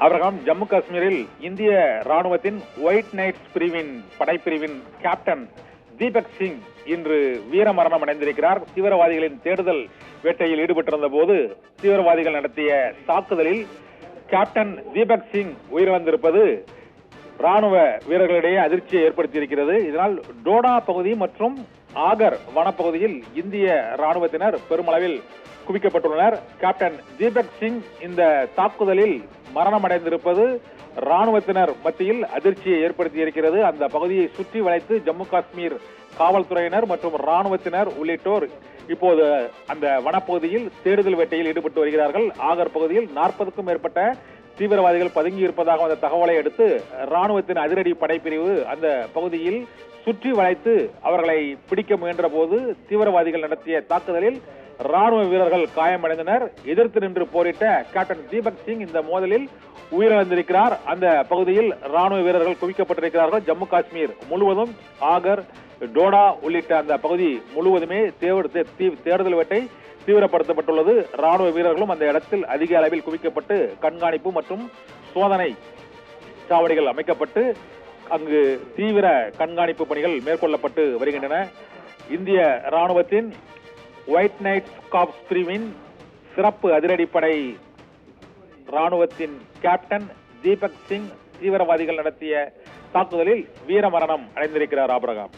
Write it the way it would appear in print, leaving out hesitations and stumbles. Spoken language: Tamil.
அவர்கள் ஜம்மு காஷ்மீரில் இந்திய ராணுவத்தின் ஒயிட் நைட்ஸ் பிரிவின் படைப்பிரிவின் கேப்டன் தீபக் சிங் இன்று வீரமரணம் அடைந்திருக்கிறார். தீவிரவாதிகளின் தேடுதல் வேட்டையில் ஈடுபட்டிருந்த போது தீவிரவாதிகள் நடத்திய தாக்குதலில் கேப்டன் தீபக் சிங் உயிரிழந்திருப்பது ராணுவ வீரர்களிடையே அதிர்ச்சியை ஏற்படுத்தியிருக்கிறது. இதனால் டோடா பகுதி மற்றும் ஆகர் வனப்பகுதியில் இந்திய ராணுவத்தினர் பெருமளவில் குவிக்கப்பட்டுள்ளனர். கேப்டன் தீபக் சிங் இந்த தாக்குதலில் மரணமடைந்திருப்பது ராணுவத்தினர் மத்தியில் அதிர்ச்சியை ஏற்படுத்தியிருக்கிறது. அந்த பகுதியை சுற்றி வளைத்து ஜம்மு காஷ்மீர் காவல்துறையினர் மற்றும் ராணுவத்தினர் உள்ளிட்டோர் இப்போது அந்த வனப்பகுதியில் தேடுதல் வேட்டையில் ஈடுபட்டு வருகிறார்கள். ஆகர் பகுதியில் 40க்கும் மேற்பட்ட தீவிரவாதிகள் பதுங்கி இருப்பதாக வந்த தகவலை அடுத்து ராணுவத்தின் அதிரடி படைப்பிரிவு அந்த பகுதியில் சுற்றி வளைத்து அவர்களை பிடிக்க முயன்ற போது தீவிரவாதிகள் நடத்திய தாக்குதலில் ராணுவ வீரர்கள் காயமடைந்தனர். எதிர்த்து நின்று போரிட்ட கேப்டன் தீபக் சிங் இந்த மோதலில் உயிரிழந்திருக்கிறார். அந்த பகுதியில் ராணுவ வீரர்கள் குவிக்கப்பட்டிருக்கிறார்கள். ஜம்மு காஷ்மீர் முழுவதும் ஆகர், டோடா உள்ளிட்ட அந்த பகுதி முழுவதுமே தேடுதல் வேட்டை தீவிரப்படுத்தப்பட்டுள்ளது. ராணுவ வீரர்களும் அந்த இடத்தில் அதிக அளவில் குவிக்கப்பட்டு கண்காணிப்பு மற்றும் சோதனை சாவடிகள் அமைக்கப்பட்டு அங்கு தீவிர கண்காணிப்பு பணிகள் மேற்கொள்ளப்பட்டு வருகின்றன. இந்திய ராணுவத்தின் ஒயிட் நைட்ஸ் காப்ஸ் பிரிவின் சிறப்பு அதிரடிப்படை ராணுவத்தின் கேப்டன் தீபக் சிங் தீவிரவாதிகள் நடத்திய தாக்குதலில் வீரமரணம் அடைந்திருக்கிறார். ஆபிரகாம்.